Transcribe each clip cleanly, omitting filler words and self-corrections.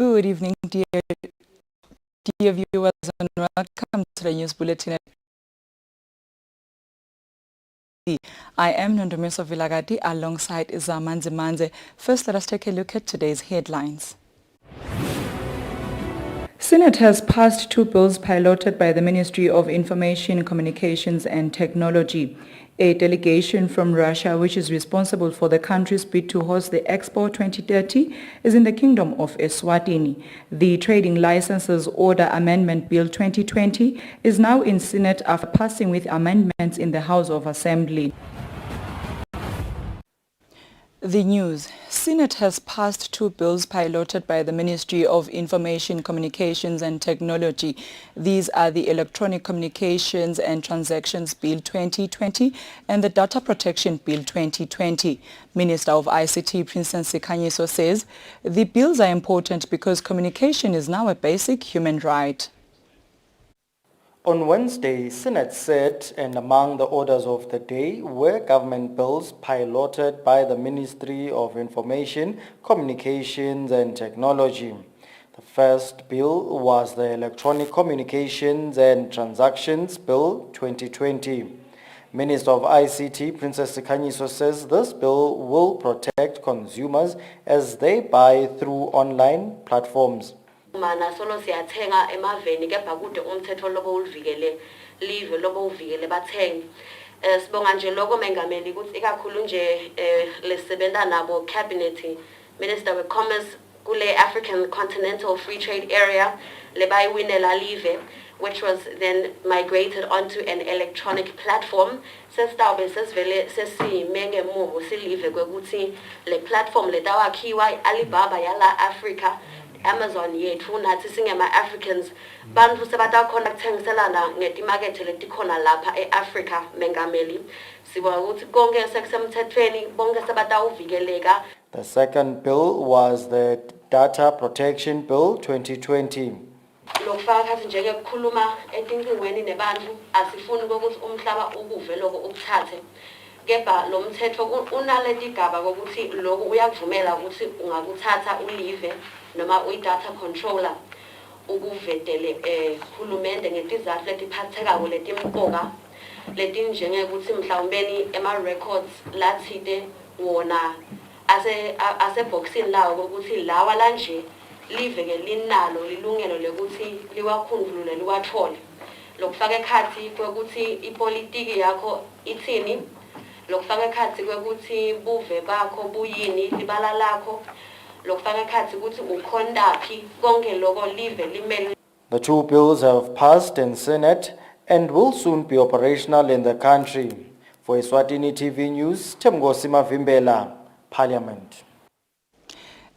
Good evening, dear viewers, and welcome to the News Bulletin. I am Nondomeso Vilagati alongside Zamanzi Manze. First, let us take a look at today's headlines. Senate has passed 2 bills piloted by the Ministry of Information, Communications and Technology. A delegation from Russia, which is responsible for the country's bid to host the Expo 2030, is in the Kingdom of Eswatini. The Trading Licenses Order Amendment Bill 2020 is now in Senate after passing with amendments in the House of Assembly. The news. Senate has passed 2 bills piloted by the Ministry of Information, Communications and Technology. These are the Electronic Communications and Transactions Bill 2020 and the Data Protection Bill 2020. Minister of ICT Princess Sikhanyiso says the bills are important because communication is now a basic human right. On Wednesday, Senate said, and among the orders of the day were government bills piloted by the Ministry of Information, Communications and Technology. The first bill was the Electronic Communications and Transactions Bill 2020. Minister of ICT Princess Sikhanyiso says this bill will protect consumers as they buy through online platforms. Mana solo siyathenga emaveni kepha kude umthetho lobo uvikele live lobo uvikele bathengi sibonga nje lokho mengameli ukuthi ikakhulu nje lesebenta nabo cabinet minister of commerce kule African Continental Free Trade Area lebayiwinela live, which was then migrated onto an electronic platform. Sesitawube sesivele sesimenge mumo silive kwekuthi le platform letawakhiwa Alibaba yala Africa, Amazon yethu nathi singema-Africans bantu sebatakhona kuthengiselana ngetimakethe letikhona lapha e-Africa mengameli sibona ukuthi konke sekusemthethweni bonke sebatawuvikeleka. The second bill was the Data Protection Bill 2020. Lokufaka khathi njeke kukhuluma etinkingweni nebantu asifuni ukuthi umhlaba ukuve lokho ukuthathe kepha lo mthetho unaletigaba kokuthi lokho uyakuvumela ukuthi ungakuthatha ulive noma uyi-data controller ukuvedele hulumende ngetizathu letiphathekako letimqoka letinjengekuthi mhlawumbeni ema-records lathide wona aseboxini lawo kokuthi lawa lanje live-ke linalo lilungelo lekuthi liwakhundulule liwathole lokufaka ekhathi kwekuthi ipolitiki yakho ithini lokufaka ekhathi kwekuthi buve bakho buyini libala lakho. The 2 bills have passed in Senate and will soon be operational in the country. For Eswatini TV News, Temgosi Mavimbela, Parliament.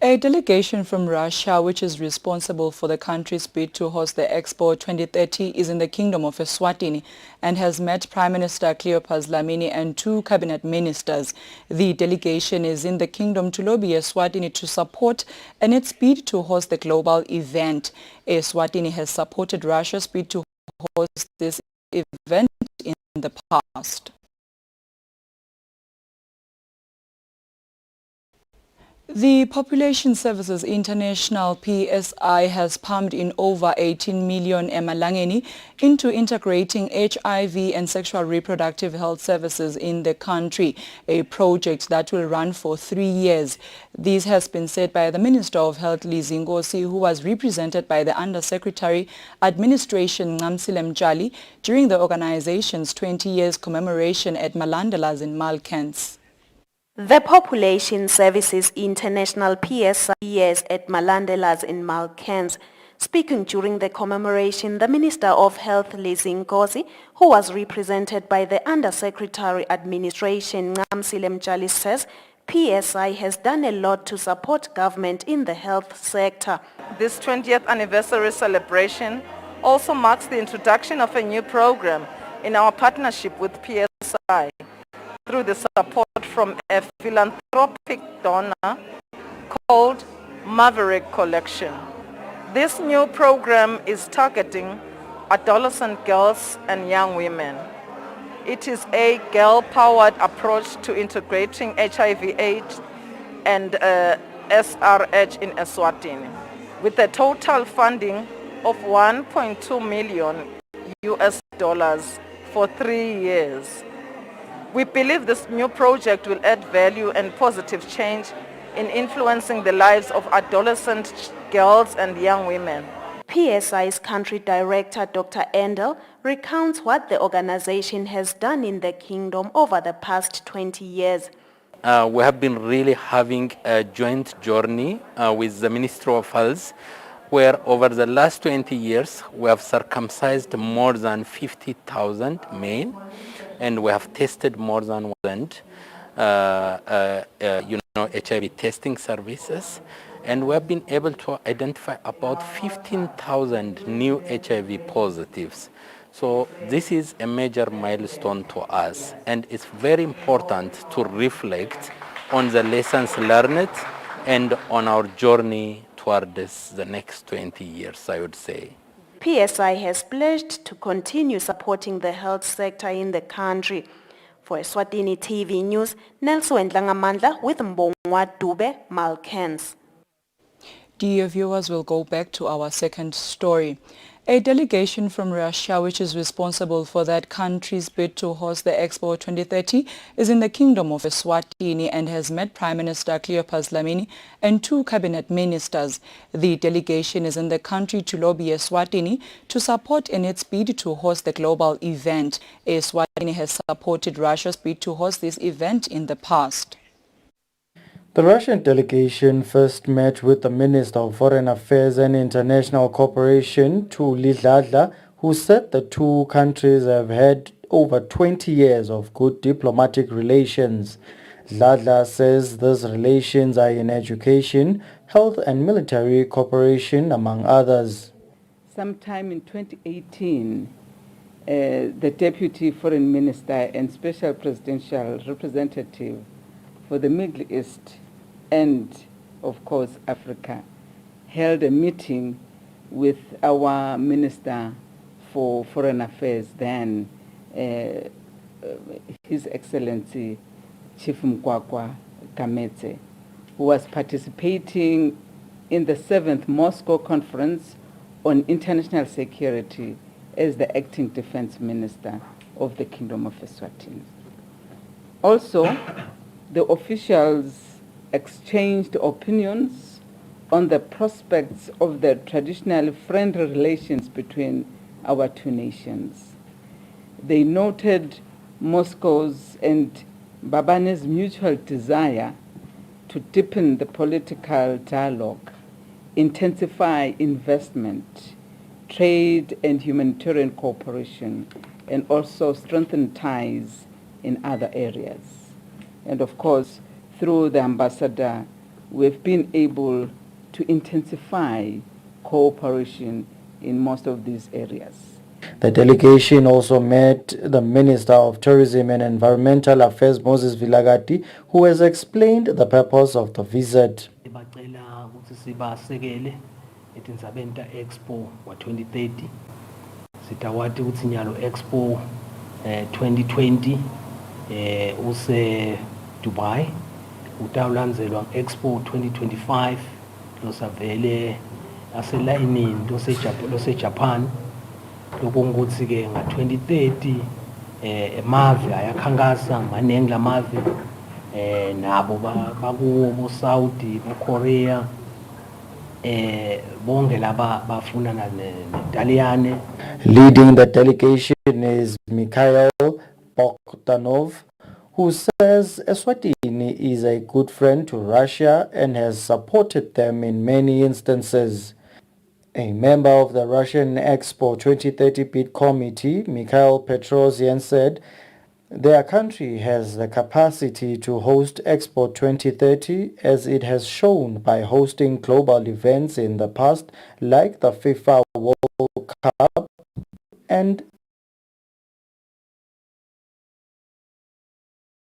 A delegation from Russia, which is responsible for the country's bid to host the Expo 2030, is in the Kingdom of Eswatini and has met Prime Minister Cleopas Dlamini and 2 cabinet ministers. The delegation is in the kingdom to lobby Eswatini to support in its bid to host the global event. Eswatini has supported Russia's bid to host this event in the past. The Population Services International PSI has pumped in over 18 million emalangeni into integrating HIV and sexual reproductive health services in the country, a project that will run for 3 years. This has been said by the Minister of Health, Lizingosi, who was represented by the Undersecretary Administration, Ngamsile Mjali, during the organization's 20 years commemoration at Malandelas in Malkens. The Population Services International PSIS at Malandelas in Malkens. Speaking during the commemoration, the Minister of Health, Lizingosi, who was represented by the Undersecretary Administration, Ngamsile Mjali, says PSI has done a lot to support government in the health sector. This 20th anniversary celebration also marks the introduction of a new program in our partnership with PSI through the support from a philanthropic donor called Maverick Collection. This new program is targeting adolescent girls and young women. It is a girl-powered approach to integrating HIV/AIDS and SRH in Eswatini. with a total funding of $1.2 million for 3 years. We believe this new project will add value and positive change in influencing the lives of adolescent girls and young women. PSI's country director, Dr. Endel, recounts what the organization has done in the kingdom over the past 20 years. We have been really having a joint journey with the Ministry of Health, where over the last 20 years we have circumcised more than 50,000 men, and we have tested more than 1,000 HIV testing services, and we have been able to identify about 15,000 new HIV positives. So this is a major milestone to us, and it's very important to reflect on the lessons learned and on our journey towards the next 20 years, I would say. PSI has pledged to continue supporting the health sector in the country. For Eswatini TV News, Nelson Ndlangamandla with Mbongwa Dube, Malkens. Dear viewers, we'll go back to our second story. A delegation from Russia, which is responsible for that country's bid to host the Expo 2030, is in the Kingdom of Eswatini and has met Prime Minister Cleopas Dlamini and 2 cabinet ministers. The delegation is in the country to lobby Eswatini to support in its bid to host the global event. Eswatini has supported Russia's bid to host this event in the past. The Russian delegation first met with the Minister of Foreign Affairs and International Cooperation, Tuli Dladla, who said the two countries have had over 20 years of good diplomatic relations. Dladla says these relations are in education, health and military cooperation, among others. Sometime in 2018, the Deputy Foreign Minister and Special Presidential Representative for the Middle East and, of course, Africa, held a meeting with our Minister for Foreign Affairs then, His Excellency Chief Mkwakwa Kamete, who was participating in the 7th Moscow Conference on International Security as the Acting Defense Minister of the Kingdom of Eswatini. Also, the officials exchanged opinions on the prospects of the traditional friendly relations between our two nations. They noted Moscow's and Babane's mutual desire to deepen the political dialogue, intensify investment, trade and humanitarian cooperation, and also strengthen ties in other areas. And of course, through the ambassador, we've been able to intensify cooperation in most of these areas. The delegation also met the Minister of Tourism and Environmental Affairs, Moses Vilagati, who has explained the purpose of the visit. Expo 2030 sitawati ukuthi nyalo Expo 2020 use Dubai utawulandzelwa Expo 2025 losavele aselayinini lose Japan lokunguthi ke nga 2030 emave ayakhankasa maningi lamave nabo bakuwo bo Saudi bo Korea bonke laba bafuna neTaliyane. Leading the delegation is Mikhail Bogdanov, who says Eswatini is a good friend to Russia and has supported them in many instances. A member of the Russian Expo 2030 bid committee, Mikhail Petrosyan, said their country has the capacity to host Expo 2030 as it has shown by hosting global events in the past like the FIFA World Cup and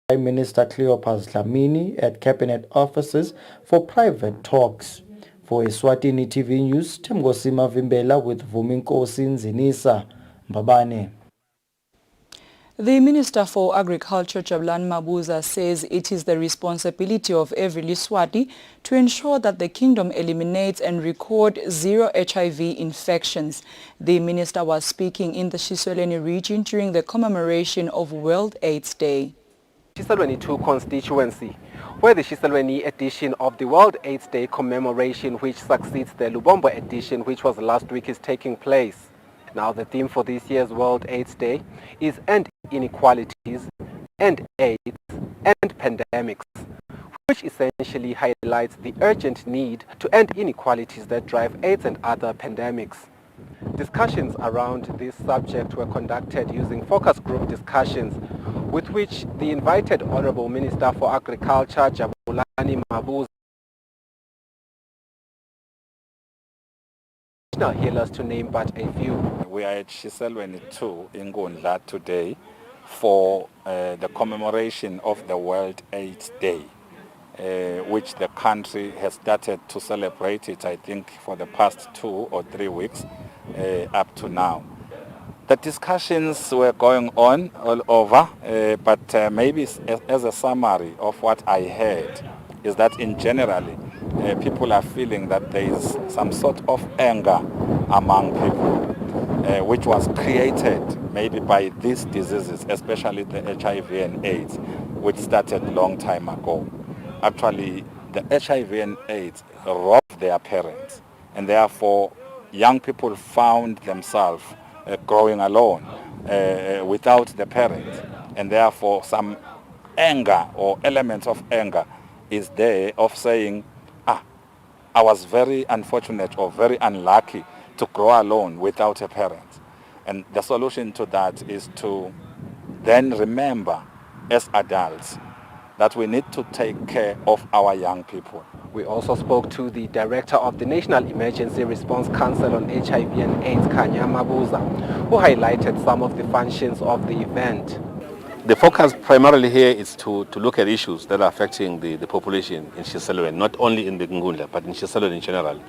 Prime Minister Cleopas Dlamini at cabinet offices for private talks. For Eswatini TV News, Temgosima Vimbela with Vuminkosi Nzinisa Mbabane. The Minister for Agriculture, Jabulani Mabuza, says it is the responsibility of every Eswati to ensure that the kingdom eliminates and record zero HIV infections. The minister was speaking in the Eswatini region during the commemoration of World AIDS Day. Eswatini 2 constituency, where the Eswatini edition of the World AIDS Day commemoration, which succeeds the Lubombo edition, which was last week, is taking place. Now, the theme for this year's World AIDS Day is End Inequalities, End AIDS, and Pandemics, which essentially highlights the urgent need to end inequalities that drive AIDS and other pandemics. Discussions around this subject were conducted using focus group discussions, with which the invited Honorable Minister for Agriculture, Jabulani Mabuza, healers, to name but a few. We are at Eswatini 2 in Ngundla today for the commemoration of the World AIDS Day, which the country has started to celebrate it, I think, for the past 2 or 3 weeks up to now. The discussions were going on all over, but maybe as a summary of what I heard is that in general, people are feeling that there is some sort of anger among people, which was created maybe by these diseases, especially the HIV and AIDS, which started a long time ago. Actually, the HIV and AIDS robbed their parents, and therefore young people found themselves growing alone without the parents, and therefore some anger or elements of anger is there of saying, I was very unfortunate or very unlucky to grow alone without a parent. And the solution to that is to then remember as adults that we need to take care of our young people. We also spoke to the director of the National Emergency Response Council on HIV and AIDS, Kanya Mabuza, who highlighted some of the functions of the event. The focus primarily here is to look at issues that are affecting the population in Eswatini, not only in the Ngundla, but in Eswatini in general.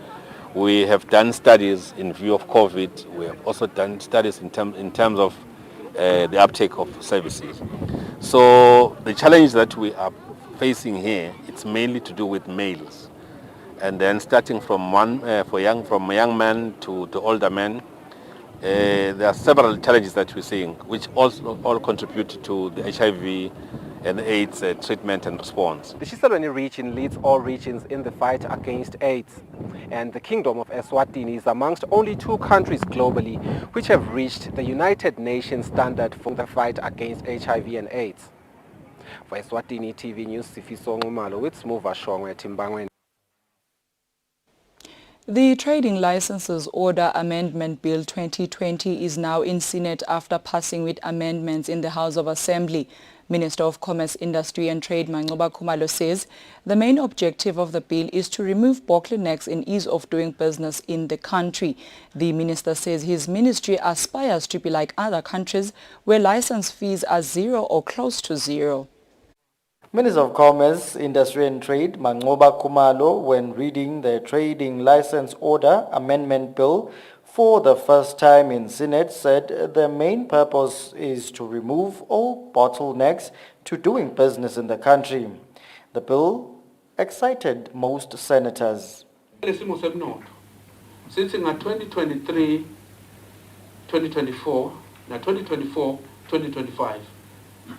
We have done studies in view of COVID. We have also done studies in terms of the uptake of services. So the challenge that we are facing here, it's mainly to do with males. And then starting from young men to older men, there are several challenges that we're seeing, which also all contribute to the HIV and AIDS treatment and response. The Eswatini region leads all regions in the fight against AIDS, and the Kingdom of Eswatini is amongst only 2 countries globally which have reached the United Nations standard for the fight against HIV and AIDS. For Eswatini TV News, Sifiso Ngumalo with Smuva Shongwe Timbangweni. The Trading Licenses Order Amendment Bill 2020 is now in Senate after passing with amendments in the House of Assembly. Minister of Commerce, Industry and Trade Mangoba Khumalo says the main objective of the bill is to remove bottlenecks in ease of doing business in the country. The minister says his ministry aspires to be like other countries where license fees are zero or close to zero. Minister of Commerce, Industry and Trade Mangoba Khumalo, when reading the Trading License Order Amendment Bill for the first time in Senate, said the main purpose is to remove all bottlenecks to doing business in the country. The bill excited most senators. Since in 2023, 2024, na 2024, 2025,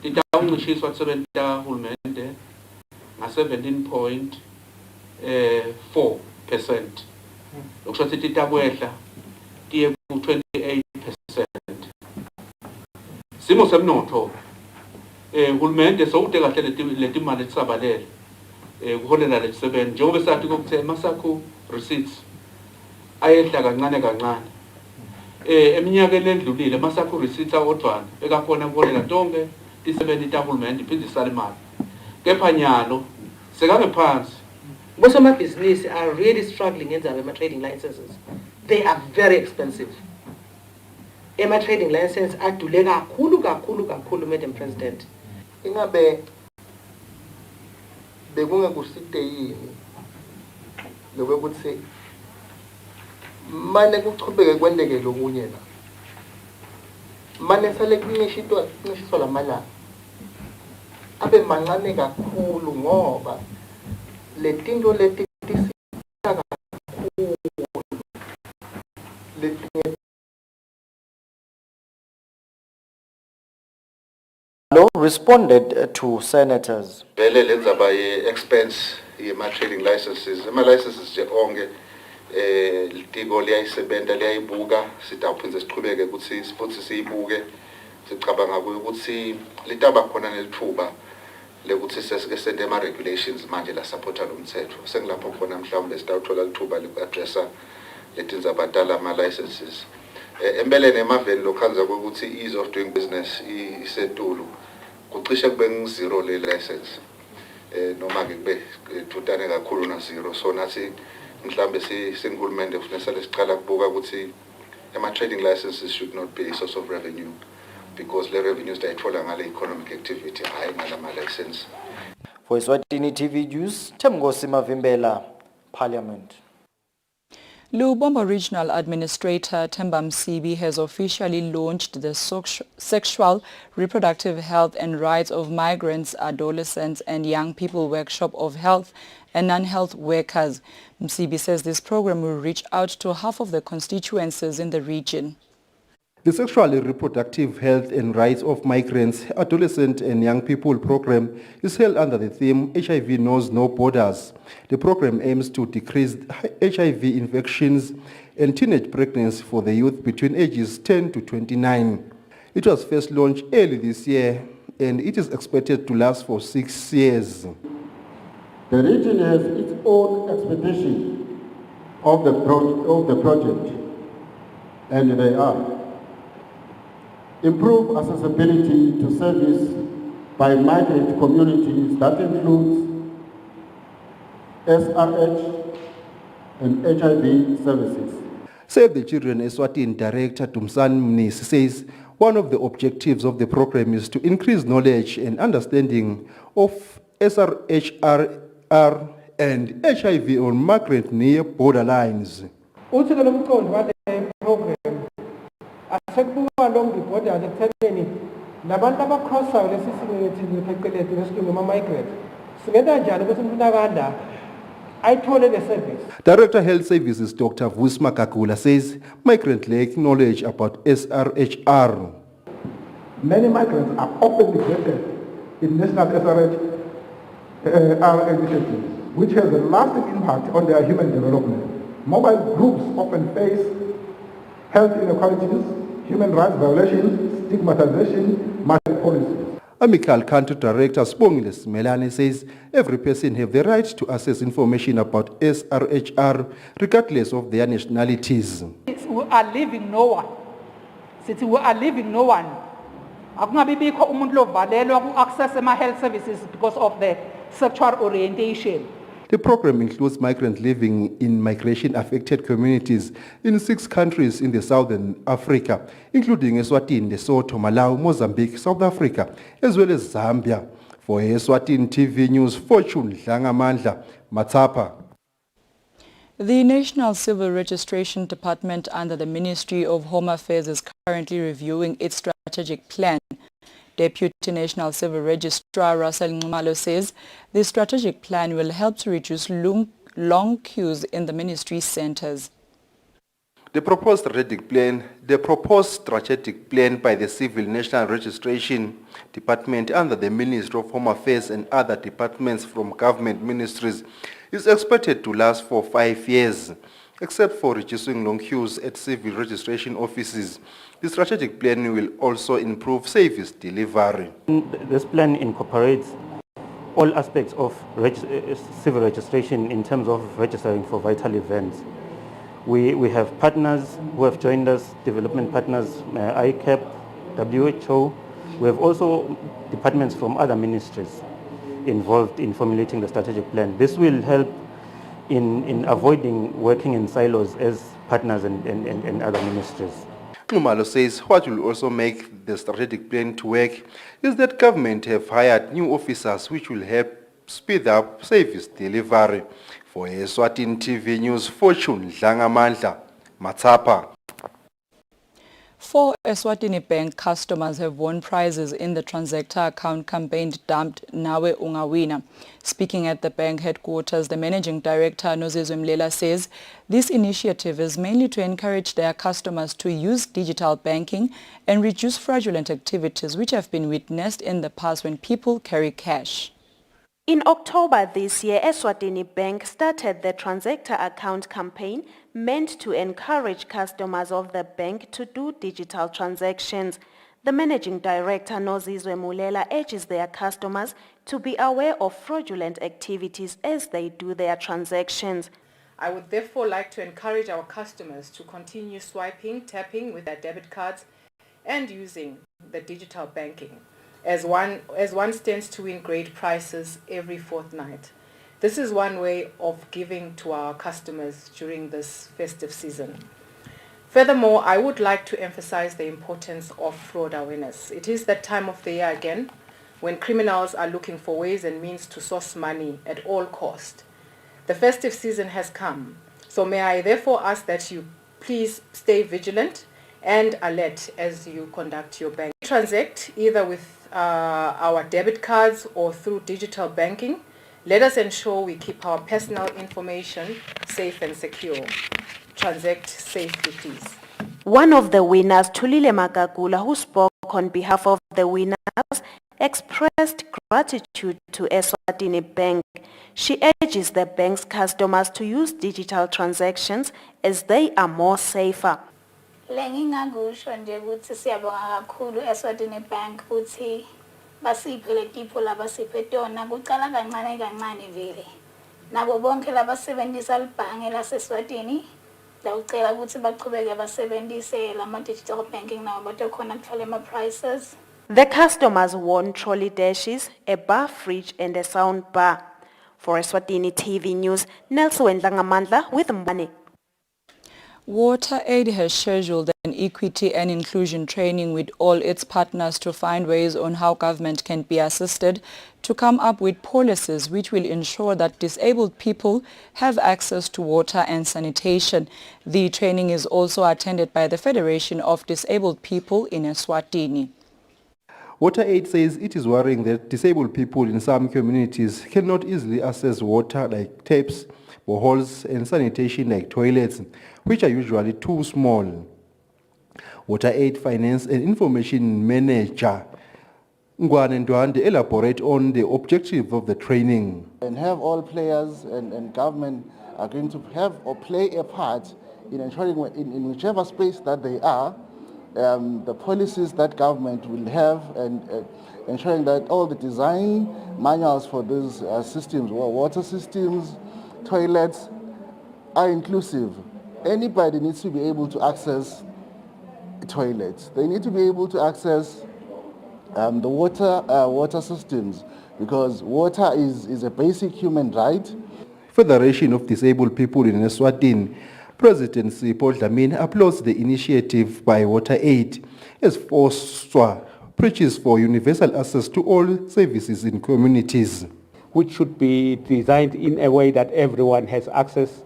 the down which is what 17.4%. Tiye ku 28%. Simo semnotho uhulumende sowude kahle leti mali etsabalele kuholela lesebenzi njengoba sathi kokuthe masakho receipts ayehla kancane kancane eminyakeni endlulile masakho receipts awodwana bekakhona kuholela tonke tisebenzi tahulumende iphindisa imali kepha nyalo sekangephansi bosomabhizinisi are really struggling in the trading licenses. They are very expensive. Ema trading license adule kakhulu Madam President. Ingabe bekungekusite yini lokuthi manje kuchubeke kwendeke lokunye la. mane sale kuncishiswa lamalanga abe mancane kakhulu ngoba letinto leti tisita kakhulu letinye responded to senators. Vele lenzaba ye-expense ye-trading licenses. Ama-licenses nje onke litiko liyayisebenta liyayibuka sidawuphindze siqhubeke ukuthi futhi siyibuke sicabanga ukuthi litaba khona nelithuba lekuthi sesike sente ama-regulations manje la supporta lo mthetho sengilapho khona mhlawumbe sidawuthola lithuba loku-addressa letindzaba tala ama-licenses. Empeleni emaveni lokhanza kokuthi ease of doing business isetulu kucishe kube ngizero le license noma ke kube thutane kakhulu na zero so nathi mhlambe singihulumende kufanele siqala kubuka ukuthi ama-trading licenses should not be a source of revenue because the revenues dayithola ngale economic activity hayi ngala license. For Eswatini TV News, Temgosi Mavimbela, Parliament. Lubombo Regional Administrator Themba Msibi has officially launched the Sexual, Reproductive Health and Rights of Migrants, Adolescents and Young People Workshop of Health and Non-Health Workers. Msibi says this program will reach out to half of the constituencies in the region. The Sexual and Reproductive Health and Rights of Migrants, Adolescent and Young People program is held under the theme HIV Knows No Borders. The program aims to decrease HIV infections and teenage pregnancy for the youth between ages 10 to 29. It was first launched early this year and it is expected to last for 6 years. The region has its own expectation of the project, and they are improve accessibility to service by migrant communities that includes SRH and HIV services. Save the Children Eswatini Director Tumsan Mnisi says one of the objectives of the program is to increase knowledge and understanding of SRHR and HIV on migrant near borderlines. Along the border ekuthenini nabantu abacrossayo lesi singethi phecelezi ngesilungu ama-migrant singenza njani ukuthi umuntu akanda ayithole le service. Director Health Services Dr. Vusma Kakula says migrants lack knowledge about SRHR. Many migrants are openly vetted in national SRHR initiatives, which has a lasting impact on their human development. Mobile groups often face health inequalities, human rights violations, stigmatization, market policies. Amical Country Director Spongile Melanie says every person has the right to access information about SRHR regardless of their nationalities. We are leaving no one. We are leaving no one. Akungabibikho umuntu lovalelwa ku-access ama-health services because of the sexual orientation. The program includes migrants living in migration-affected communities in 6 countries in the southern Africa, including Eswatini, Lesotho, Malawi, Mozambique, South Africa, as well as Zambia. For Eswatini TV News, Fortune Dlangamandla, Matsapa. The National Civil Registration Department under the Ministry of Home Affairs is currently reviewing its strategic plan. Deputy National Civil Registrar Russell Ngumalo says the strategic plan will help to reduce long queues in the ministry centers. The proposed strategic plan by the Civil National Registration Department under the Ministry of Home Affairs and other departments from government ministries is expected to last for 5 years. Except for reducing long queues at civil registration offices, the strategic plan will also improve service delivery. This plan incorporates all aspects of civil registration in terms of registering for vital events. We have partners who have joined us, development partners, ICAP, WHO. We have also departments from other ministries involved in formulating the strategic plan. This will help in avoiding working in silos as partners and other ministries. Ngumalo says what will also make the strategic plan to work is that government have hired new officers which will help speed up service delivery. For Eswatini TV News, Fortune Dlangamandla, Matsapa. 4 Eswatini Bank customers have won prizes in the Transactor account campaign dubbed Nawe Ungawina. Speaking at the bank headquarters, the managing director Nozizwe Mlela says this initiative is mainly to encourage their customers to use digital banking and reduce fraudulent activities which have been witnessed in the past when people carry cash. In October this year, Eswatini Bank started the Transactor account campaign meant to encourage customers of the bank to do digital transactions. The managing director, Nozizwe Mlela, urges their customers to be aware of fraudulent activities as they do their transactions. I would therefore like to encourage our customers to continue swiping, tapping with their debit cards and using the digital banking, as one stands to win great prizes every fortnight. This is one way of giving to our customers during this festive season. Furthermore, I would like to emphasize the importance of fraud awareness. It is that time of the year again when criminals are looking for ways and means to source money at all cost. The festive season has come, so may I therefore ask that you please stay vigilant and alert as you conduct your bank. Transact either with our debit cards or through digital banking. Let us ensure we keep our personal information safe and secure. Transact safely, please. One of the winners, Tulile Magagula, who spoke on behalf of the winners, expressed gratitude to Eswatini Bank. She urges the bank's customers to use digital transactions as they are more safer. Lengingakusho nje ukuthi siyabonga kakhulu Eswatini Bank ukuthi basiphe letipho labasiphe tona kucala kancane kancane vele. Nabo bonke labasebenzisa libhange laseSwatini lawucela ukuthi baqhubeke basebenzise lama digital banking nabo batokhona kuthola ama prices. The customers won trolley dashes, a bar fridge and a sound bar. For Eswatini TV News, Nelson Ngamandla with Mbane. WaterAid has scheduled an equity and inclusion training with all its partners to find ways on how government can be assisted to come up with policies which will ensure that disabled people have access to water and sanitation. The training is also attended by the Federation of Disabled People in Eswatini. WaterAid says it is worrying that disabled people in some communities cannot easily access water like taps, boreholes and sanitation like toilets, which are usually too small. WaterAid Finance and Information Manager Ngwane Ndwande elaborate on the objective of the training. And have all players and government are going to have or play a part in ensuring in whichever space that they are, the policies that government will have and ensuring that all the design manuals for these systems, water systems, toilets, are inclusive. Anybody needs to be able to access toilets. They need to be able to access the water systems because water is a basic human right. Federation of Disabled People in Eswatini, President Sipho Dlamini applauds the initiative by WaterAid as FOSWA preaches for universal access to all services in communities, which should be designed in a way that everyone has access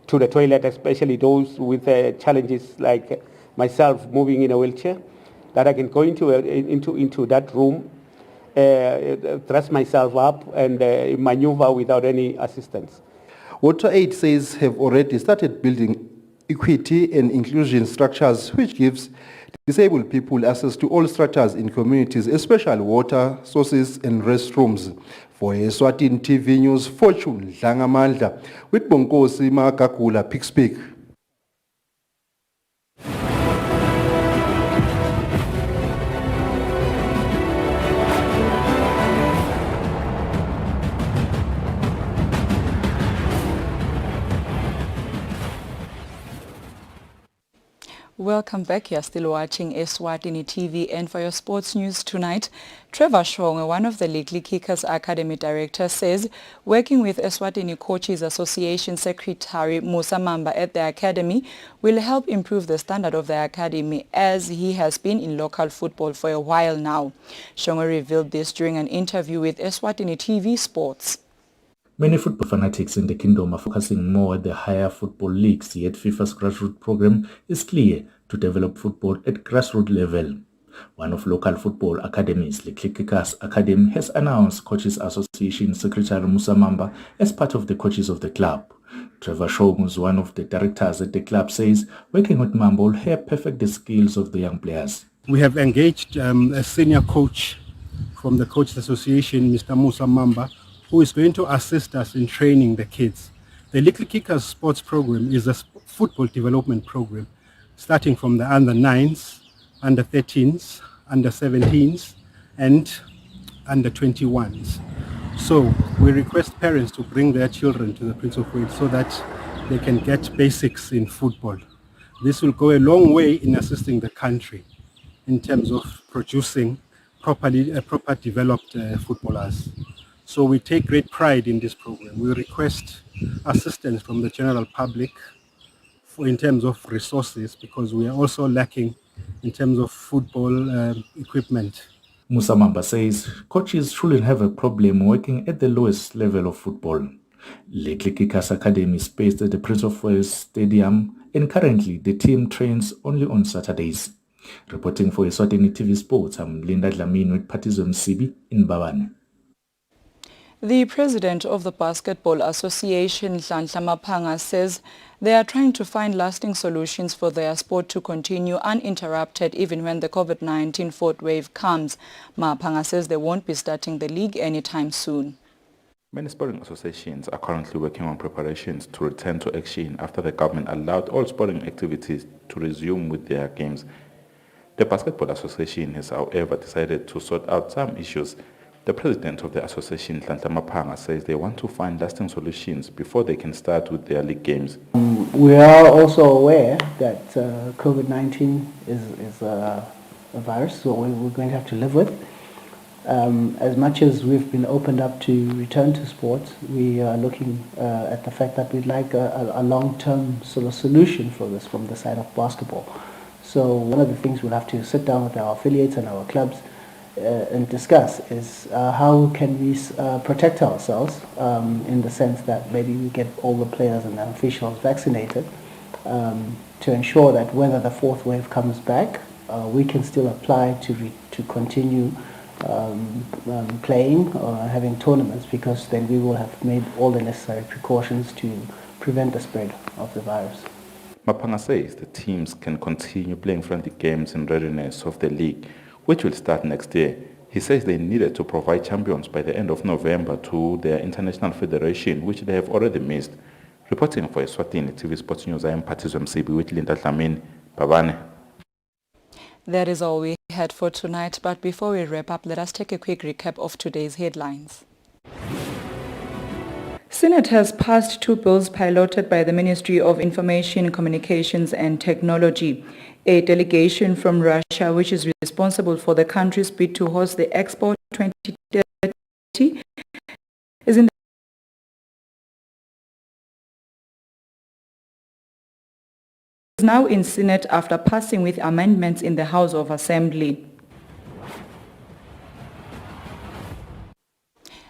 to the toilet, especially those with challenges like myself moving in a wheelchair, that I can go into that room, dress myself up and maneuver without any assistance. WaterAid says have already started building equity and inclusion structures which gives disabled people access to all structures in communities, especially water sources and restrooms. For Eswatini TV News, Fortune Dlangamandla with Bonkosi Magagula, Pick Speak. Welcome back. You're still watching Eswatini TV, and for your sports news tonight, Trevor Shong, one of the Likely Kickers Academy directors, says working with Eswatini Coaches Association Secretary Musa Mamba at the academy will help improve the standard of the academy as he has been in local football for a while now. Shong revealed this during an interview with Eswatini TV Sports. Many football fanatics in the kingdom are focusing more at the higher football leagues, yet FIFA's grassroots program is clear to develop football at grassroots level. One of local football academies, the Kickers Academy, has announced Coaches Association Secretary Musa Mamba as part of the coaches of the club. Trevor Shomus, one of the directors at the club, says working with Mamba will help perfect the skills of the young players. We have engaged a senior coach from the Coaches Association, Mr. Musa Mamba, who is going to assist us in training the kids. The Little Kickers sports program is a football development program, starting from the under 9s, under 13s, under 17s, and under 21s. So we request parents to bring their children to the Prince of Wales so that they can get basics in football. This will go a long way in assisting the country in terms of producing proper developed footballers. So we take great pride in this program. We request assistance from the general public in terms of resources, because we are also lacking in terms of football equipment. Musa Mamba says coaches shouldn't have a problem working at the lowest level of football. Little Kickers Academy is based at the Prince of Wales Stadium, and currently the team trains only on Saturdays. Reporting for Eswatini TV Sports, I'm Linda Dlamini with Partizan Sibi in Babane. The president of the Basketball Association, Nhlanhla Maphanga, says they are trying to find lasting solutions for their sport to continue uninterrupted even when the COVID-19 fourth wave comes. Maphanga says they won't be starting the league anytime soon. Many sporting associations are currently working on preparations to return to action after the government allowed all sporting activities to resume with their games. The Basketball Association has, however, decided to sort out some issues. The president of the association, Nhlanhla Maphanga, says they want to find lasting solutions before they can start with their league games. We are also aware that COVID-19 is a virus that we're going to have to live with. As much as we've been opened up to return to sports, we are looking at the fact that we'd like a long-term sort of solution for this from the side of basketball. So one of the things we'll have to sit down with our affiliates and our clubs and discuss is how can we protect ourselves in the sense that maybe we get all the players and the officials vaccinated to ensure that whether the fourth wave comes back, we can still apply to continue playing or having tournaments, because then we will have made all the necessary precautions to prevent the spread of the virus. Maphanga says the teams can continue playing friendly games in readiness of the league, which will start next year. He says they needed to provide champions by the end of November to their international federation, which they have already missed. Reporting for Eswatini TV Sports News, I am Partizan Sibi with Linda Dlamini, Babane. That is all we had for tonight, but before we wrap up, let us take a quick recap of today's headlines. Senate has passed 2 bills piloted by the Ministry of Information, Communications and Technology. A delegation from Russia, which is responsible for the country's bid to host the Expo 2030, is now in Senate after passing with amendments in the House of Assembly.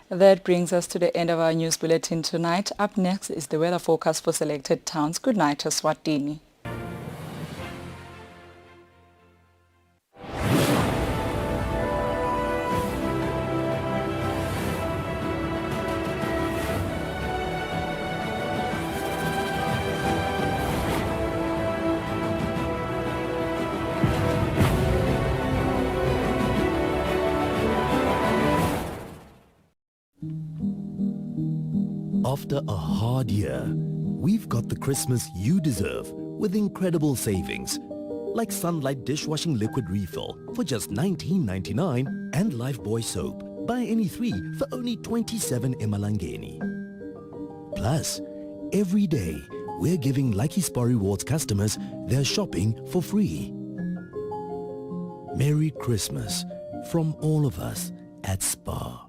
That brings us to the end of our news bulletin tonight. Up next is the weather forecast for selected towns. Good night, Eswatini. After a hard year, we've got the Christmas you deserve with incredible savings, like Sunlight dishwashing liquid refill for just $19.99 and Lifebuoy soap. Buy any 3 for only 27 emalangeni. Plus, every day, we're giving Lucky Spa Rewards customers their shopping for free. Merry Christmas from all of us at Spa.